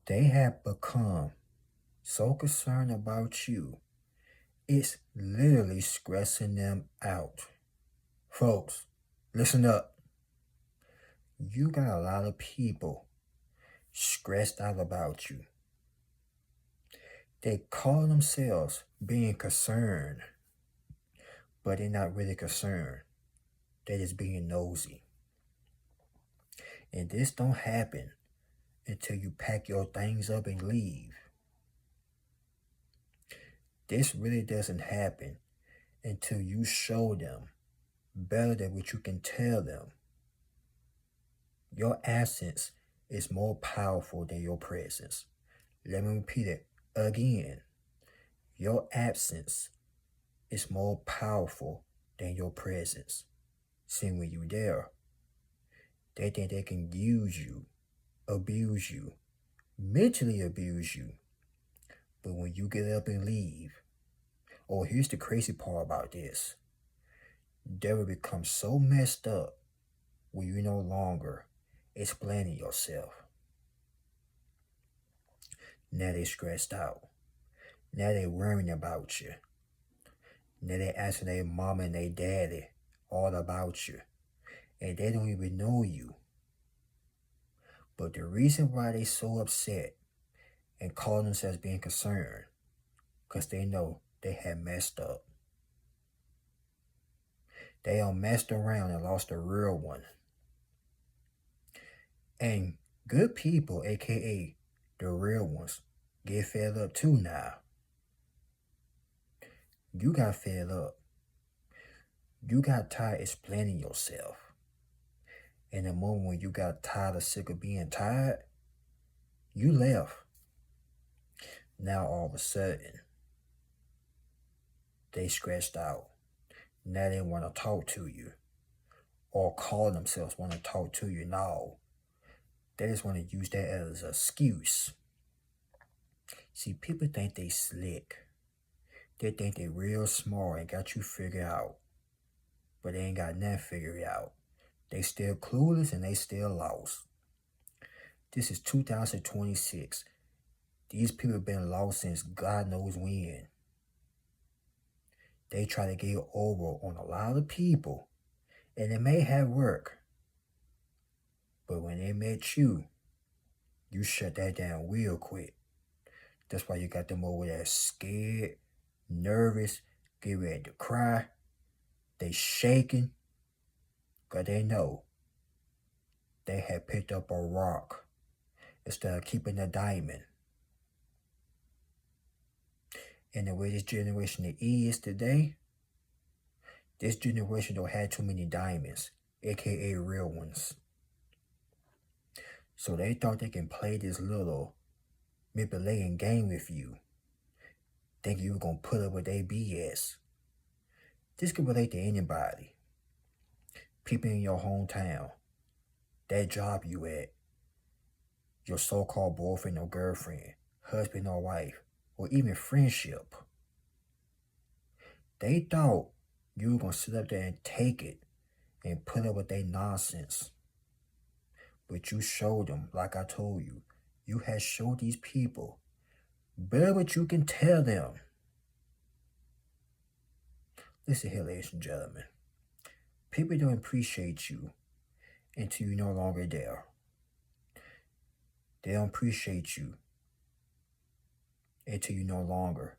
They have become so concerned about you, it's literally stressing them out. Folks, listen up. You got a lot of people stressed out about you. They call themselves being concerned, but they're not really concerned. They're just being nosy. And this don't happen until you pack your things up and leave. This really doesn't happen until you show them better than what you can tell them. Your absence is more powerful than your presence. Let me repeat it again. Your absence is more powerful than your presence. See, when you're there, they think they can use you, abuse you, mentally abuse you. But when you get up and leave, oh, here's the crazy part about this. They will become so messed up when you're no longer explaining yourself. Now they stressed out. Now they worrying about you. Now they asking their mama and their daddy all about you. And they don't even know you. But the reason why they so upset and call themselves being concerned, because they know they had messed up. They all messed around and lost a real one. And good people, aka the real ones, get fed up too now. You got fed up. You got tired explaining yourself. In the moment when you got tired or sick of being tired, you left. Now all of a sudden, they stressed out. Now they want to talk to you. Or call themselves want to talk to you. No. They just want to use that as an excuse. See, people think they slick. They think they real smart and got you figured out. But they ain't got nothing figured out. They still clueless and they still lost. This is 2026. These people have been lost since God knows when. They try to get over on a lot of people. And it may have worked. But when they met you, you shut that down real quick. That's why you got them over there scared, nervous, get ready to cry. They shaking. Because they know they had picked up a rock instead of keeping a diamond. And the way this generation is today, this generation don't have too many diamonds, aka real ones. So they thought they can play this little manipulating game with you, thinking you were going to put up with their BS. This can relate to anybody. People in your hometown, that job you at, your so-called boyfriend or girlfriend, husband or wife, or even friendship. They thought you were going to sit up there and take it and put up with their nonsense. But you showed them, like I told you, you had showed these people better what you can tell them. Listen here, ladies and gentlemen. People don't appreciate you until you're no longer there. They don't appreciate you until you're no longer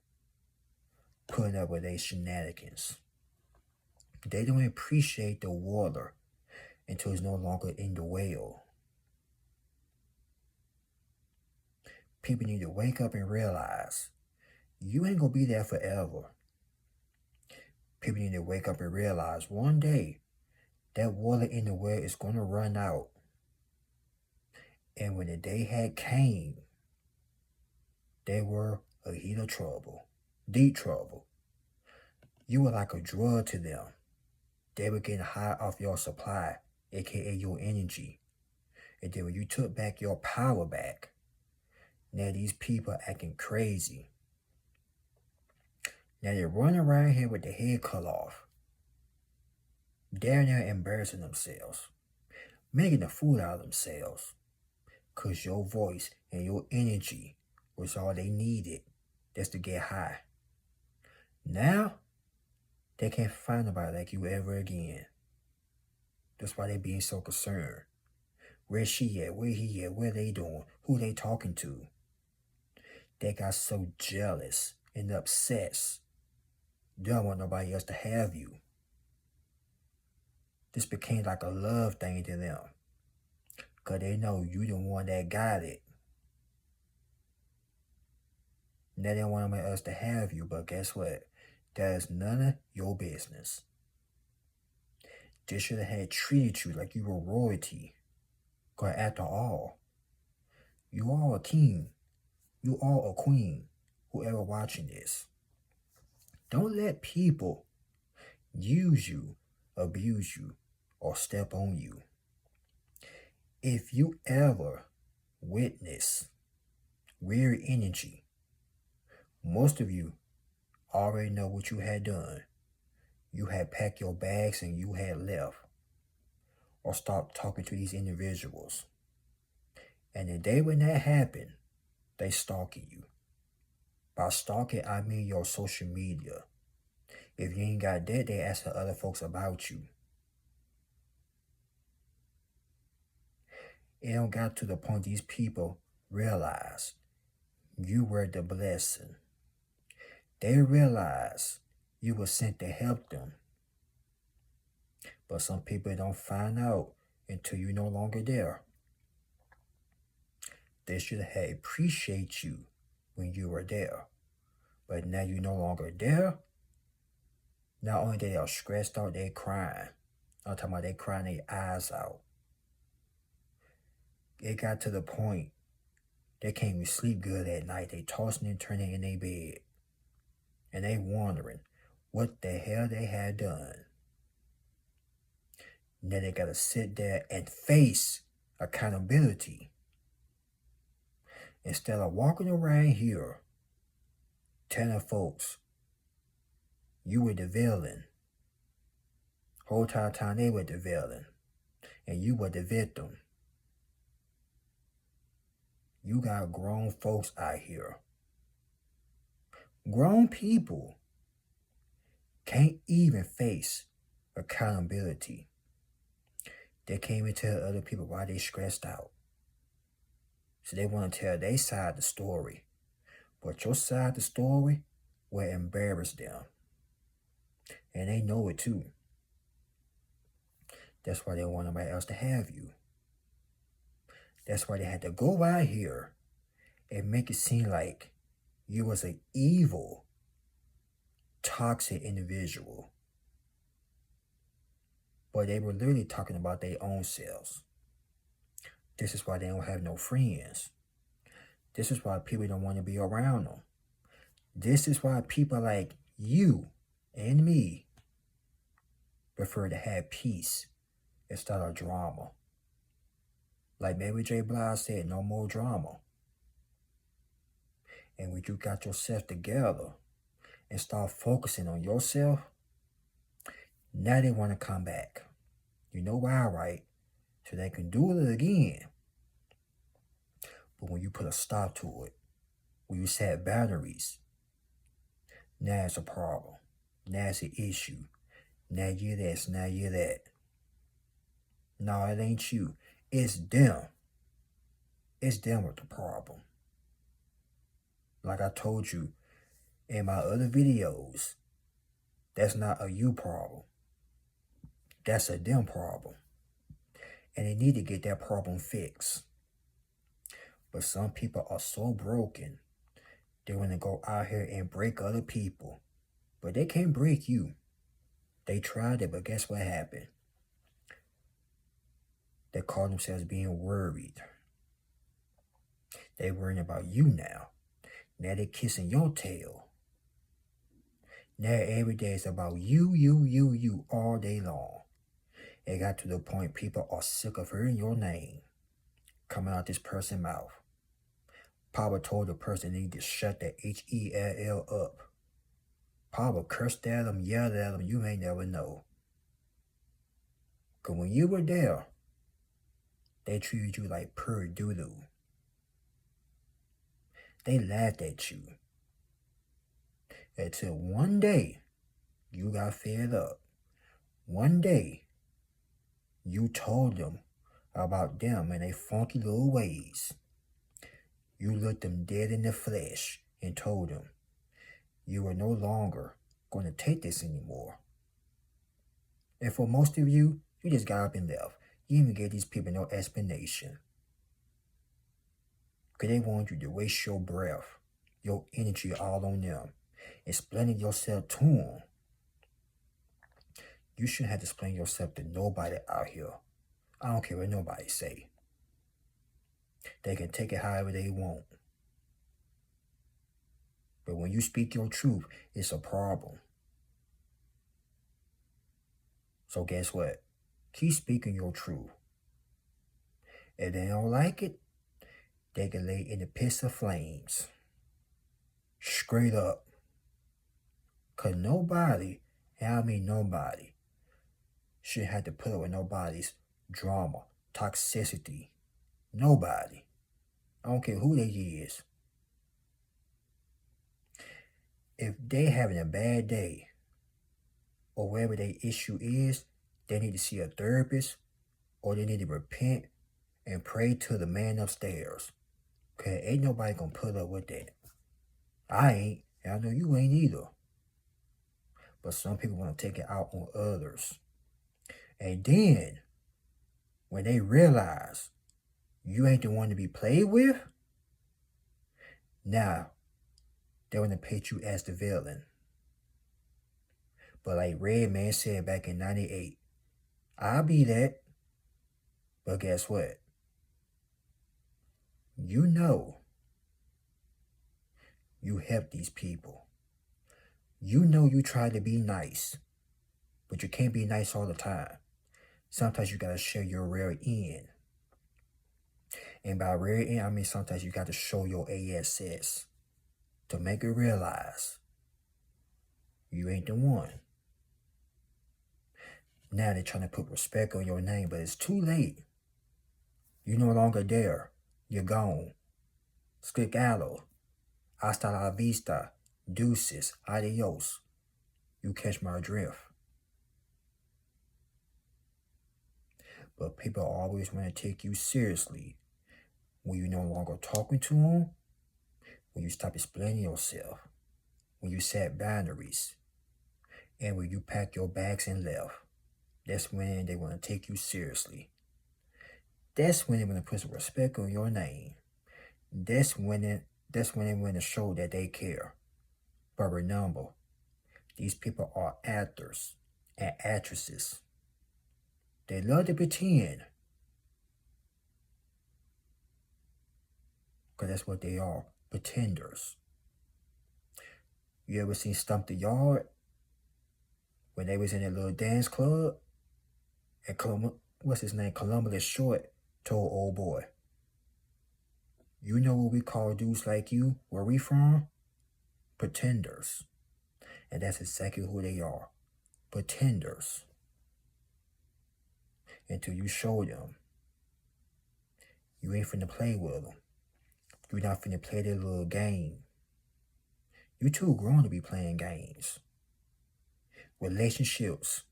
putting up with their shenanigans. They don't appreciate the water until it's no longer in the well. People need to wake up and realize you ain't going to be there forever. People need to wake up and realize one day that water in the well is going to run out. And when the day had came, they were a heap of trouble, deep trouble. You were like a drug to them. They were getting high off your supply, aka your energy. And then when you took back your power back, now these people are acting crazy. Now they're running around here with their head cut off. They're now embarrassing themselves, making a fool out of themselves. because your voice and your energy was all they needed just to get high. Now, they can't find nobody like you ever again. That's why they being so concerned. Where's she at? Where he at? What they doing? Who they talking to? They got so jealous and obsessed. They don't want nobody else to have you. This became like a love thing to them. Because they know you the one that got it. And they don't want nobody else to have you, but guess what? That is none of your business. They should have had treated you like you were royalty. Because after all, you are a king. You are a queen. Whoever watching this. Don't let people use you, abuse you, or step on you. If you ever witness weird energy, most of you already know what you had done. You had packed your bags and you had left. Or stopped talking to these individuals. And the day when that happened, they stalking you. By stalking, I mean your social media. If you ain't got that, they asking other folks about you. It don't got to the point these people realize you were the blessing. They realize you were sent to help them. But some people don't find out until you're no longer there. They should have appreciated you when you were there. But now you're no longer there. Not only they are stressed out, they crying. I'm talking about they crying their eyes out. It got to the point they can't even sleep good at night. They tossing and turning in their bed. And they wondering what the hell they had done. Now they gotta sit there and face accountability. Instead of walking around here telling folks you were the villain. Whole time they were the villain. And you were the victim. You got grown folks out here. Grown people can't even face accountability. They can't even tell other people why they stressed out. So they want to tell their side of the story. But your side of the story will embarrass them. And they know it too. That's why they want nobody else to have you. That's why they had to go out here and make it seem like you was an evil, toxic individual. But they were literally talking about their own selves. This is why they don't have no friends. This is why people don't want to be around them. This is why people like you and me prefer to have peace instead of drama. Like Mary J. Blige said, no more drama. And when you got yourself together and start focusing on yourself, now they want to come back. You know why, right? So they can do it again. But when you put a stop to it, when you set boundaries, now it's a problem. Now it's an issue. Now you're this, now you're that. No, it ain't you. It's them. It's them with the problem. Like I told you in my other videos, that's not a you problem. That's a them problem. And they need to get that problem fixed. But some people are so broken, they want to go out here and break other people. But they can't break you. They tried it, but guess what happened? They call themselves being worried. They worrying about you now. Now they kissing your tail. Now every day it's about you all day long. It got to the point people are sick of hearing your name coming out this person's mouth. Papa told the person they need to shut that H-E-L-L up. Papa cursed at them, yelled at them, you may never know. Because when you were there, they treated you like pure doo-doo. They laughed at you until one day you got fed up. One day you told them about them and their funky little ways. You looked them dead in the flesh and told them you were no longer going to take this anymore. And for most of you, you just got up and left. You even gave these people no explanation. Because they want you to waste your breath, your energy all on them, explaining yourself to them. You shouldn't have to explain yourself to nobody out here. I don't care what nobody say. They can take it however they want. But when you speak your truth, it's a problem. So guess what? Keep speaking your truth. If they don't like it, they can lay in the pits of flames. Straight up. Because nobody, and I mean nobody, should have to put up with nobody's drama, toxicity. Nobody. I don't care who they is. If they having a bad day, or whatever their issue is, they need to see a therapist, or they need to repent and pray to the man upstairs. Because ain't nobody going to put up with that. I ain't, and I know you ain't either. But some people want to take it out on others. And then, when they realize you ain't the one to be played with, now they want to paint you as the villain. But like Redman said back in 98, I'll be that. But guess what? You know you help these people. You know you try to be nice, but you can't be nice all the time. Sometimes you gotta show your real end. And by real end, I mean sometimes you gotta show your ASS to make it realize you ain't the one. Now they're trying to put respect on your name, but it's too late. You're no longer there. You're gone. Skedaddle. Hasta la vista. Deuces. Adios. You catch my drift. But people always want to take you seriously when you're no longer talking to them, when you stop explaining yourself, when you set boundaries, and when you pack your bags and left. That's when they want to take you seriously. That's when they want to put some respect on your name. That's when they want to show that they care. But remember, these people are actors and actresses. They love to pretend. Because that's what they are, pretenders. You ever seen Stump the Yard? When they was in a little dance club? And Columbus Short told old boy, you know what we call dudes like you, where we from? Pretenders. And that's exactly who they are. Pretenders. Until you show them you ain't finna play with them. You're not finna play their little game. You too grown to be playing games. Relationships.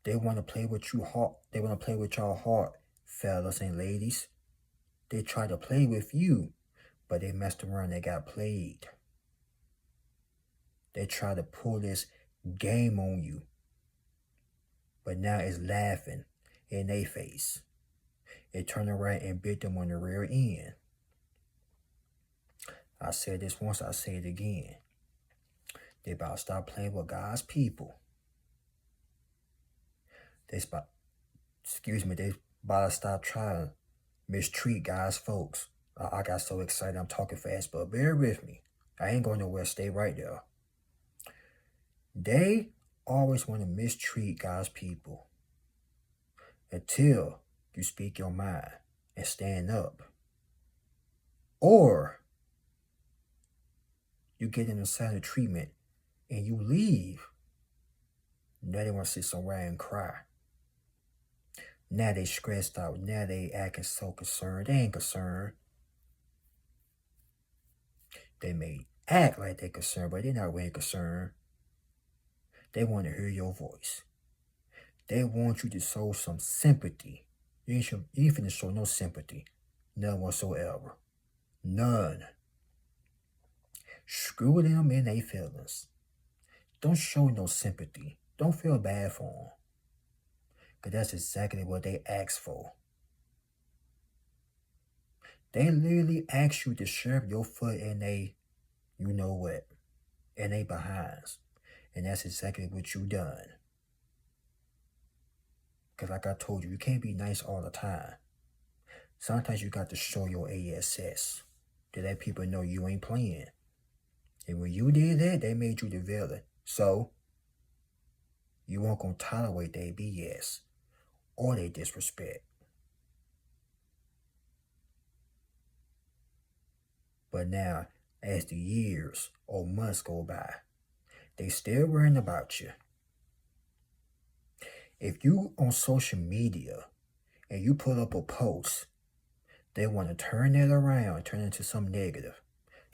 They want to play with you hard. They want to play with y'all heart, fellas and ladies. They try to play with you, but they messed around. They got played. They try to pull this game on you, but now it's laughing in their face. It turned around and bit them on the rear end. I said this once, I say it again. They about to stop playing with God's people. They about to stop trying to mistreat God's folks. I got so excited, I'm talking fast, but bear with me. I ain't going nowhere, stay right there. They always want to mistreat God's people until you speak your mind and stand up. Or you get in a silent treatment and you leave. Now they want to sit somewhere and cry. Now they stressed out. Now they acting so concerned. They ain't concerned. They may act like they're concerned, but they're not really concerned. They want to hear your voice. They want you to show some sympathy. You ain't finna show no sympathy. None whatsoever. None. Screw them and their feelings. Don't show no sympathy. Don't feel bad for them. Because that's exactly what they asked for. They literally asked you to shove your foot in they, you know what, in they behinds. And that's exactly what you done. Because like I told you, you can't be nice all the time. Sometimes you got to show your ass to let people know you ain't playing. And when you did that, they made you the villain. So, you weren't going to tolerate their BS or their disrespect. But now, as the years or months go by, they still worrying about you. If you on social media and you put up a post, they want to turn that around, turn it into something negative.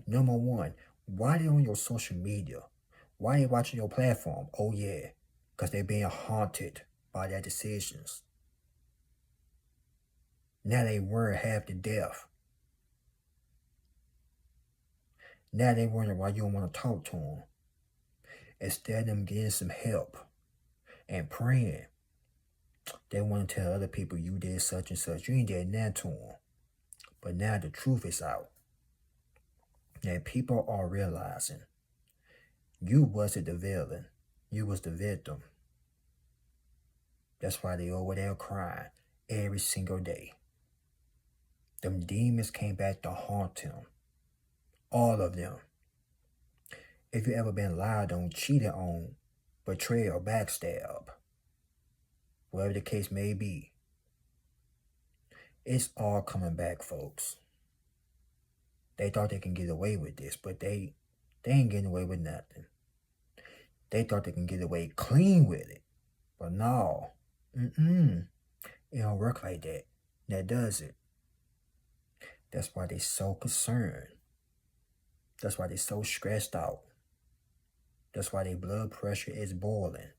Number one, why they on your social media? Why they watching your platform? Oh yeah, because they being haunted by their decisions. Now they worry half to death. Now they wonder why you don't want to talk to them. Instead of them getting some help and praying, they want to tell other people you did such and such. You ain't did nothing to them. But now the truth is out. That people are realizing you wasn't the villain. You was the victim. That's why they over there crying every single day. Them demons came back to haunt him. All of them. If you ever been lied on, cheated on, betrayed or backstab, whatever the case may be, it's all coming back, folks. They thought they can get away with this, but they ain't getting away with nothing. They thought they can get away clean with it. But no. It don't work like that. That does it. That's why they so concerned. That's why they so stressed out. That's why their blood pressure is boiling.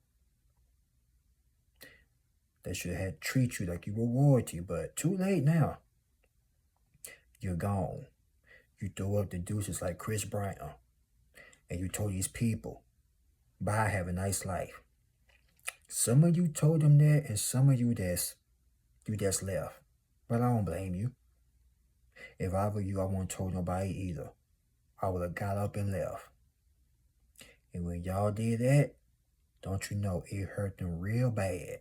They should have treated you like you were royalty, but too late now. You're gone. You throw up the deuces like Chris Brown. And you told these people, bye, have a nice life. Some of you told them that, and some of you just left. But I don't blame you. If I were you, I wouldn't told nobody either. I would have got up and left. And when y'all did that, don't you know it hurt them real bad.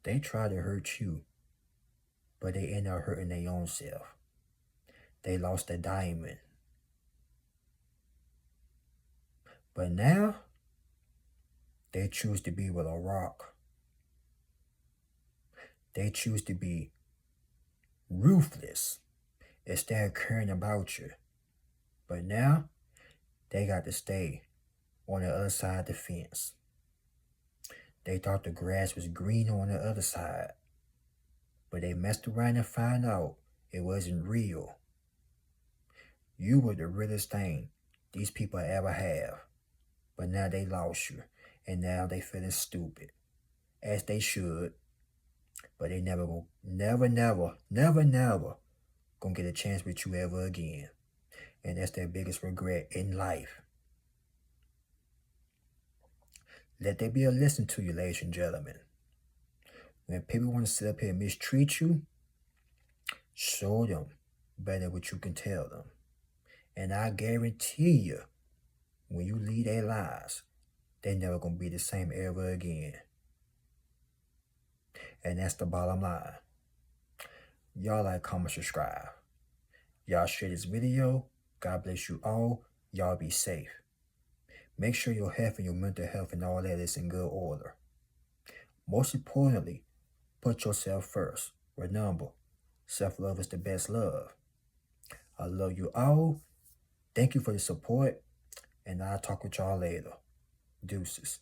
They tried to hurt you, but they ended up hurting their own self. They lost a diamond. But now, they choose to be with a rock. They choose to be ruthless instead of caring about you. But now, they got to stay on the other side of the fence. They thought the grass was green on the other side. But they messed around and found out it wasn't real. You were the realest thing these people ever have. But now they lost you. And now they feeling stupid. As they should. But they never gonna get a chance with you ever again. And that's their biggest regret in life. Let there be a lesson to you, ladies and gentlemen. When people want to sit up here and mistreat you, show them better what you can tell them. And I guarantee you, when you leave their lives, they're never going to be the same ever again. And that's the bottom line. Y'all like, comment, subscribe. Y'all share this video. God bless you all. Y'all be safe. Make sure your health and your mental health and all that is in good order. Most importantly, put yourself first. Remember, self-love is the best love. I love you all. Thank you for the support. And I'll talk with y'all later. Deuces.